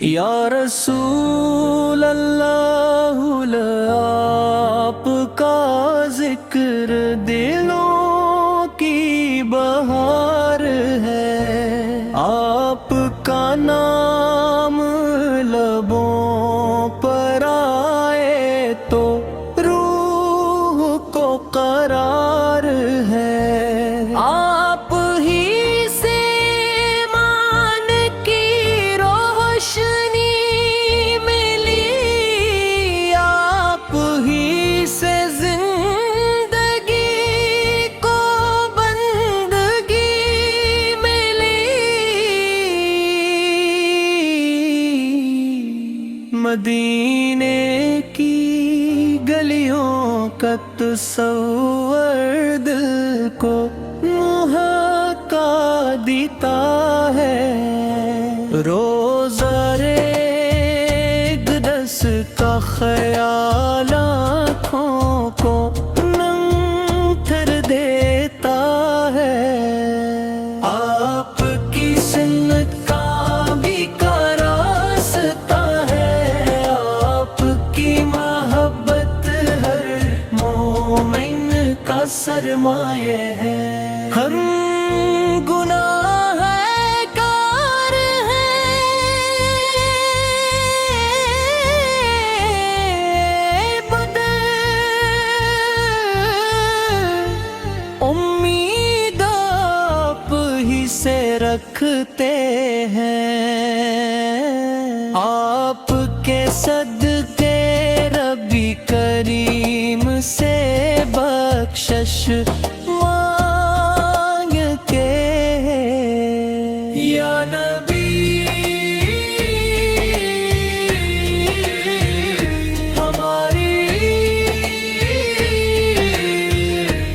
یا رسول اللہ آپ کا ذکر دلوں کی بہار ہے، آپ کا نام لبوں پر آئے تو روح کو قرار ہے، آپ ہی سے مان کی روشنی ملی، آپ ہی سے زندگی کو بندگی ملی، مدینے کی گلیوں کا تصور دل کو مہکا دیتا ہے، روزہ اقدس کا خیال آنکھوں کو نم کر دیتا ہے، آپ کی سنت کا بھی کا راستہ ہے، آپ کی محبت ہر مومن کا سرمایہ ہے، ہم گناہ کار ہیں، بدل امید آپ ہی سے رکھتے ہیں، آپ کے صدقے ربی کریم سے بخشش مانگ کے، یا نبی ہماری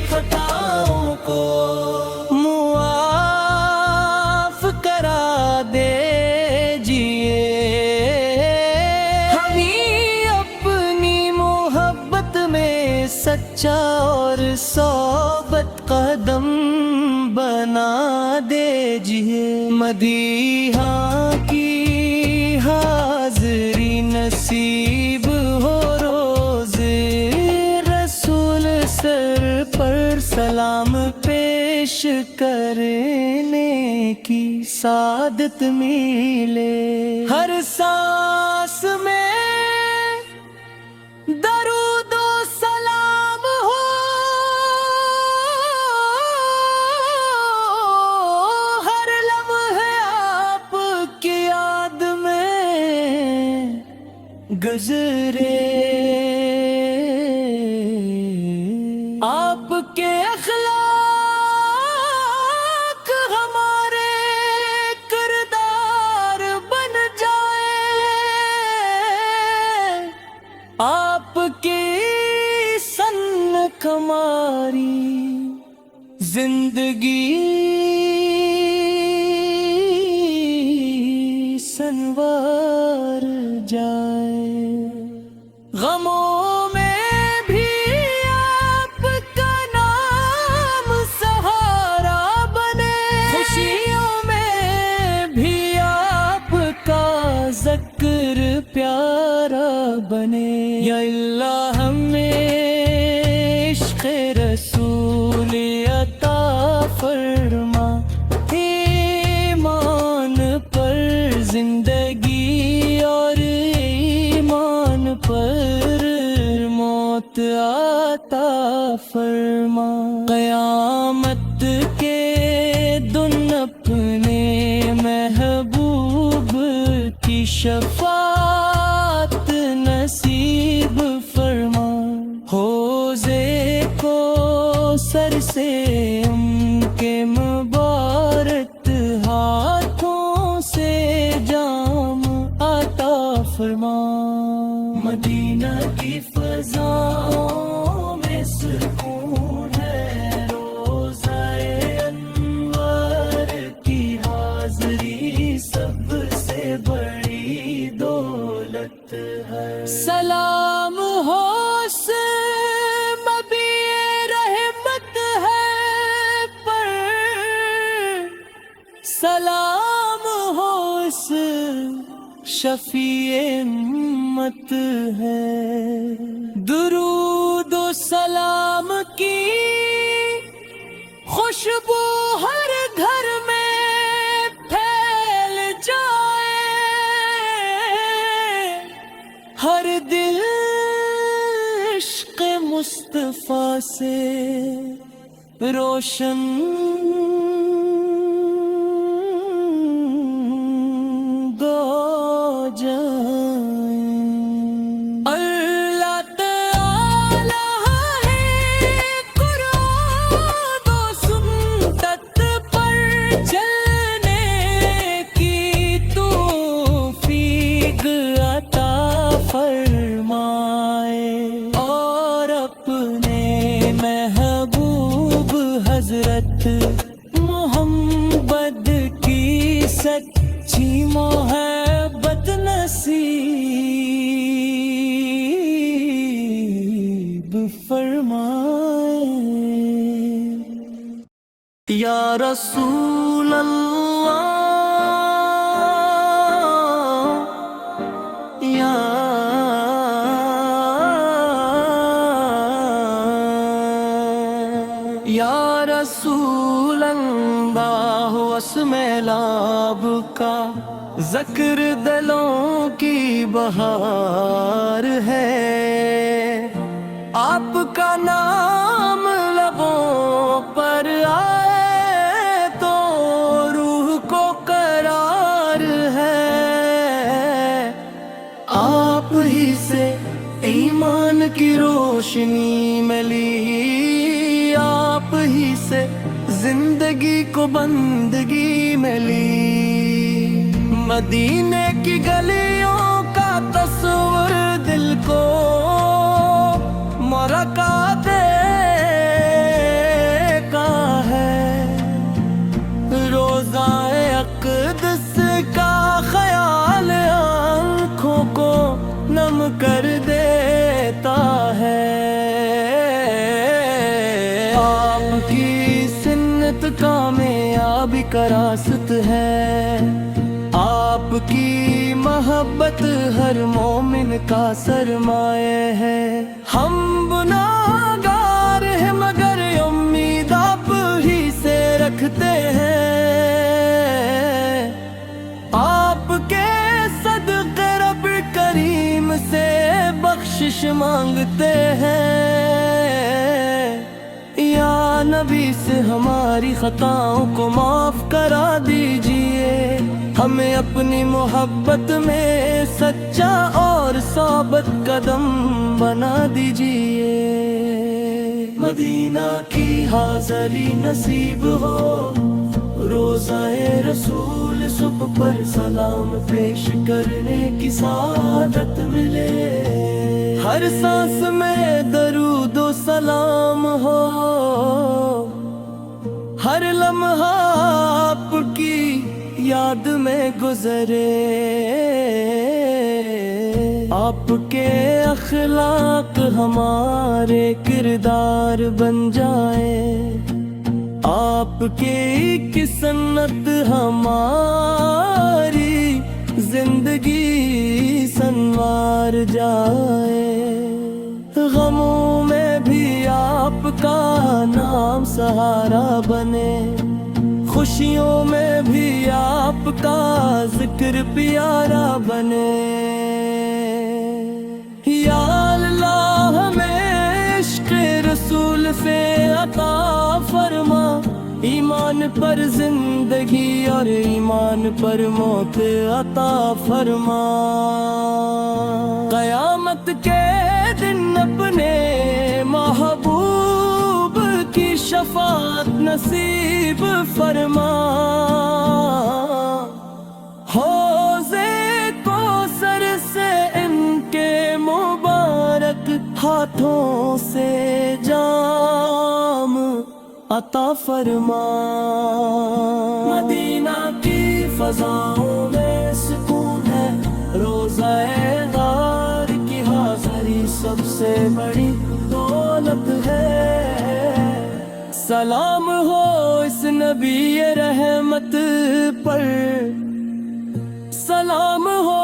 خطاؤں کو معاف کرا دیجئے، ہمیں اپنی محبت میں سچا اور صحبت قدم بنا دیجئے، مدیحہ کی حاضری نصیب ہو، روز رسول سر پر سلام پیش کرنے کی سعادت ملے، ہر سانس میں درود و سلام ہو، ہر لمحے آپ کی یاد میں گزرے، آپ کے اخلاق ہمارے کردار بن جائے، آپ کی سنت ہماری زندگی سنوار جائے، غموں میں بھی آپ کا نام سہارا بنے، خوشیوں میں بھی آپ کا ذکر پیارا بنے، یا اللہ ہمیں عشق رسول عطا فرما، ایمان پر زندگی اور ایمان پر موت عطا فرما، قیامت کے دن اپنے محبوب کی شفاعت نصیب فرما، حوضے کو سر سے ان کے مبارک ہاتھوں سے جام عطا فرما، مدینہ کی فضاؤں میں سکون ہے، روزہ انوار کی حاضری سب سے بڑی دولت ہے، سلام ہو اس نبی رحمت ہے پر، سلام ہو اس شفیع امت ہے، درود و سلام کی خوشبو ہر گھر میں پھیل جائے، ہر دل عشق مصطفیٰ سے روشن ہو جائے۔ اللہ تعالی ہے قرآن و سنت پر چلنے کی توفیق عطا فرمائے، اور اپنے محبوب حضرت محمد کی سچی محبت نصیب فرمائے۔ یا رسول اللہ، یا رسول اللہ، اسم لاب کا ذکر دلوں کی بہار ہے، آپ کا نام لبوں پر آئے تو روح کو قرار ہے، آپ ہی سے ایمان کی روشنی ملی، آپ ہی سے زندگی کو بندگی ملی، مدینے کی گلیوں کا تصور دل کو مرکا دیتا ہے، روضہ اقدس کا خیال آنکھوں کو نم کر دیتا ہے، آپ کی سنت کامیابی کا راست ہے، آپ کی محبت ہر مومن کا سرمایہ ہے، ہم گناہگار ہیں مگر امید آپ ہی سے رکھتے ہیں، آپ کے صدقے رب کریم سے بخشش مانگتے ہیں، یا نبی سے ہماری خطاؤں کو معاف کرا دیجئے، ہمیں اپنی محبت میں سچا اور ثابت قدم بنا دیجئے، مدینہ کی حاضری نصیب ہو، روزہ رسول صبح پر سلام پیش کرنے کی سعادت ملے، ہر سانس میں درود و سلام ہو، ہر لمحہ آپ کی یاد میں گزرے، آپ کے اخلاق ہمارے کردار بن جائے، آپ کی سنت ہماری زندگی سنوار جائے، غموں میں بھی آپ کا نام سہارا بنے، خوشیوں میں بھی آپ کا ذکر پیارا بنے، یا اللہ ہمیں عشق رسول سے عطا فرما، ایمان پر زندگی اور ایمان پر موت عطا فرما، قیامت کے دن اپنے محبوب کی شفاعت نصیب فرما، حوضے کوثر سے ان کے مبارک ہاتھوں سے جام عطا فرما، مدینہ کی فضاؤں میں سکون ہے، روزہ غار کی حاضری سب سے بڑی دولت ہے، سلام ہو اس نبی رحمت پر، سلام ہو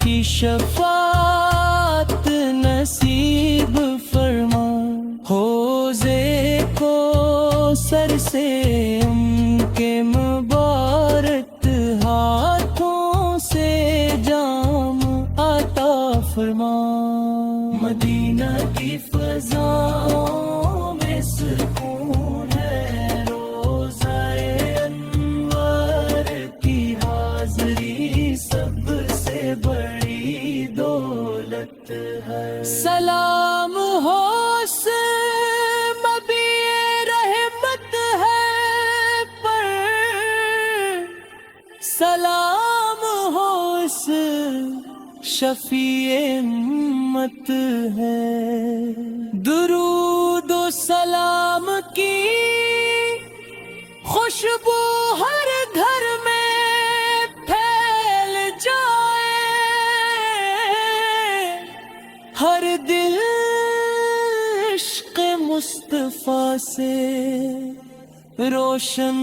کی شفاعت نصیب فرما، حوضے کو سر سے ان کے مبارک ہاتھوں سے جام عطا فرما، مدینہ کی فضاؤں میں سکون ہے، روضہ انوار کی حاضری سب سے بڑی دولت ہے، سلام ہو اس نبی رحمت ہے پر، سلام ہو اس شفیع امت ہے، درود و سلام کی خوشبو ہر گھر میں پھیل جائے، ہر دل عشق مصطفیٰ سے روشن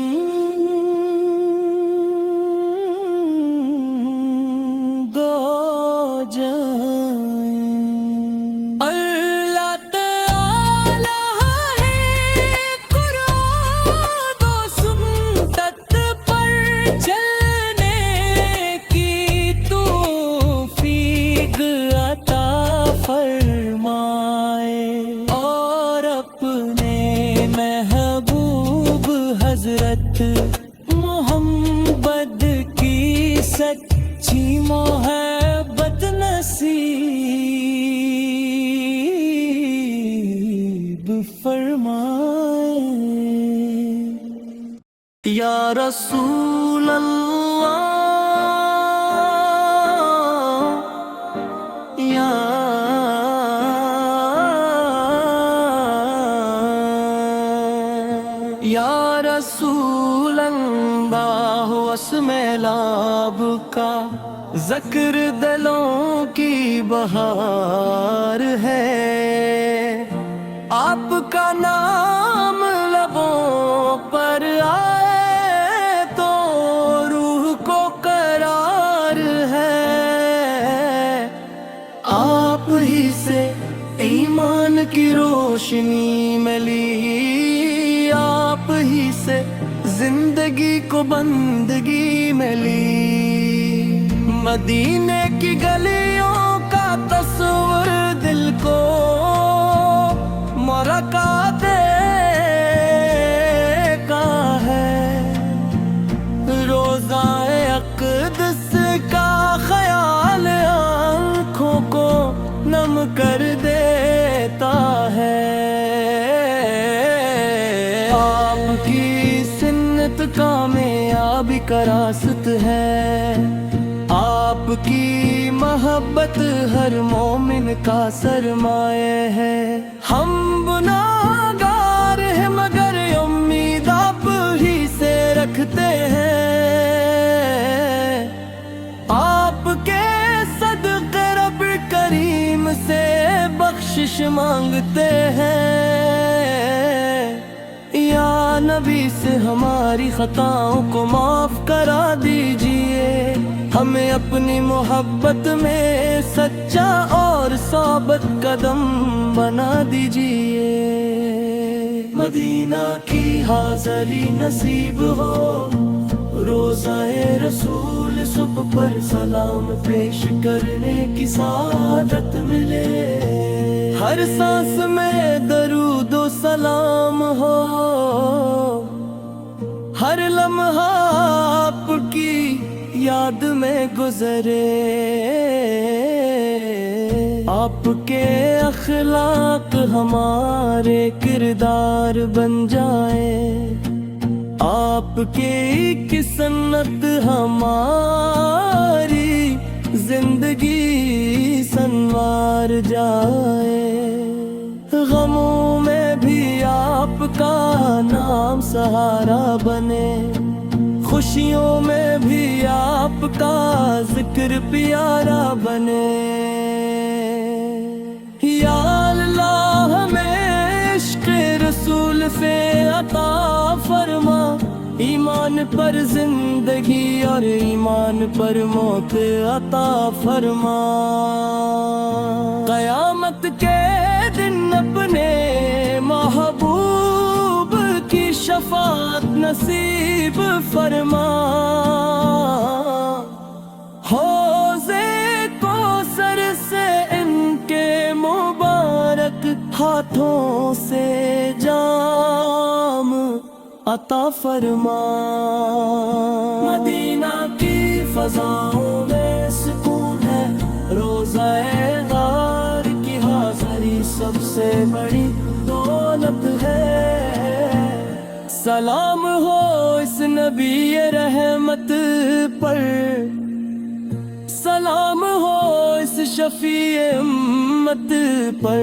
اللہ تعالی ہے قرآن و سنت پر چلنے کی توفیق عطا فرمائے، اور اپنے محبوب حضرت محمد کی سچی محبت نصیب فرمائے، یا رسول اللہ، یا رسول اللہ، اسم لاب کا ذکر دلوں کی بہار ہے، آپ کا نام لبوں پر آئے تو روح کو قرار ہے، آپ ہی سے ایمان کی روشنی ملی، آپ ہی سے زندگی کو بندگی ملی، مدینے کی گلیوں کا تصور دل کو مرکا دے کا ہے، روضہ اقدس کا خیال آنکھوں کو نم کر دیتا ہے، آپ کی سنت کامیابی کا راست ہے، آپ کی محبت ہر مومن کا سرمایہ ہے، ہم گناہگار ہیں مگر امید آپ ہی سے رکھتے ہیں، آپ کے صدقے رب کریم سے بخشش مانگتے ہیں، یا نبی سے ہماری خطاؤں کو معاف کرا دیجئے، ہمیں اپنی محبت میں سچا اور ثابت قدم بنا دیجئے، مدینہ کی حاضری نصیب ہو، روضہ رسول صبح پر سلام پیش کرنے کی سعادت ملے، ہر سانس میں درود و سلام ہو، ہر لمحہ آپ کی یاد میں گزرے، آپ کے اخلاق ہمارے کردار بن جائے، آپ کی سنت ہماری زندگی سنوار جائے، غموں میں بھی آپ کا نام سہارا بنے، خوشیوں میں بھی آپ کا ذکر پیارا بنے، یا اللہ ہمیں عشق رسول سے عطا فرما، ایمان پر زندگی اور ایمان پر موت عطا فرما، قیامت کے دن اپنے محبوب کی شفاعت نصیب فرما، حوضے کوثر سے ان کے مبارک ہاتھوں سے جام عطا فرما، مدینہ کی فضاؤں میں سکون ہے، روضہ غار کی حاضری سب سے بڑی دولت ہے، سلام ہو اس نبی رحمت پر، سلام ہو اس شفیع امت پر،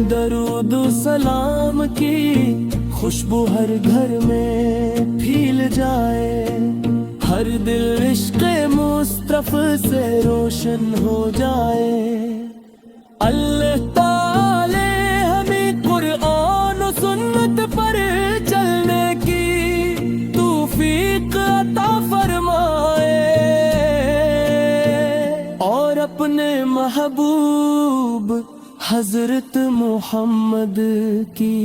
درود و سلام کی خوشبو ہر گھر میں پھیل جائے، ہر دل عشق مصطفی سے روشن ہو جائے، اللہ تعالی ہمیں قرآن و سنت پر چلنے کی توفیق عطا فرمائے، اور اپنے محبوب حضرت محمد کی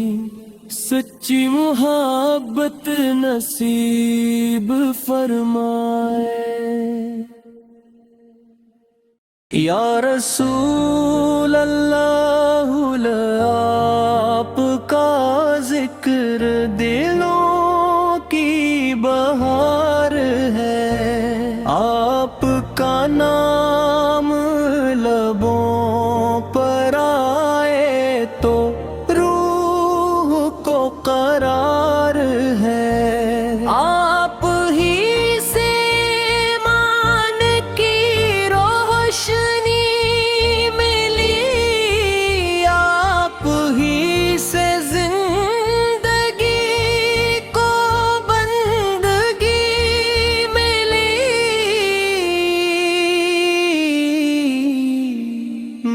سچی محبت نصیب فرمائے۔ یا رسول اللہ آپ کا ذکر دلوں کی بہار ہے، آپ کا نام لبوں پر آئے تو روح کو قرار ہے، آپ ہی سے ایمان کی روشنی ملی، آپ ہی سے زندگی کو بندگی ملی،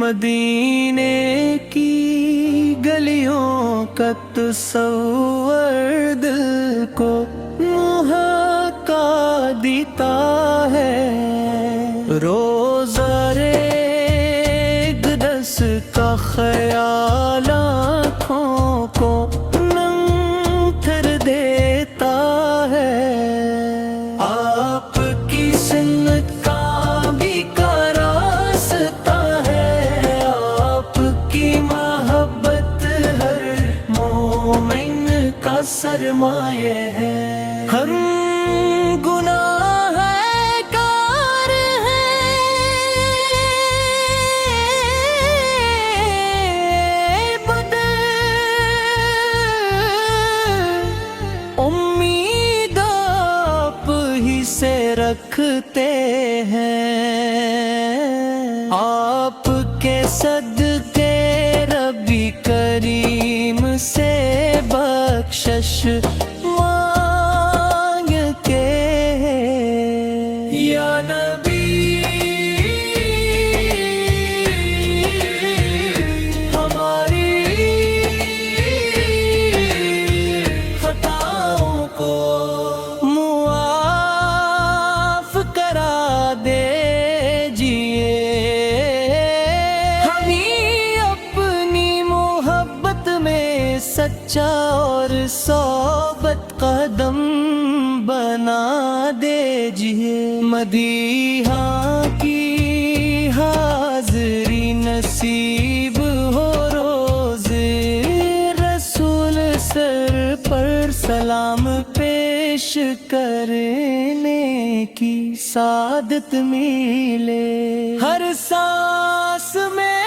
مدینے کی گلیوں کا تصور دل کو مہکا دیتا ہے، روزہ اقدس کا خیال آنکھوں کو ننگھر دیتا ہے، آپ کی سنت کا بھی راستہ ہے، آپ کی محبت ہر مومن کا سرمایہ ہے، ہر گناہ ہے کار ہے بدل، امید آپ ہی سے رکھتے ہیں، آپ کے صدقے ربی کریم سے بخشش مانگ کے، یا نبی ہماری خطاؤں کو معاف کرا دیجئے، ہمیں اپنی محبت میں سچا اور صحبت قدم بنا دیجئے، مدیحہ کی حاضری نصیب ہو، روز رسول سر پر سلام پیش کرنے کی سعادت ملے، ہر سانس میں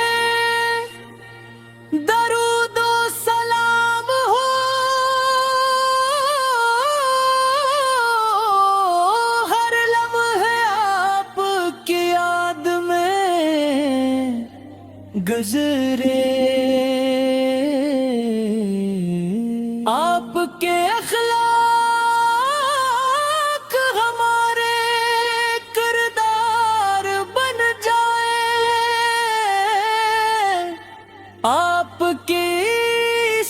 درود و سلام ہو، ہر لمحے آپ کی یاد میں گزرے، آپ کے اخلاق ہمارے کردار بن جائے، آپ کی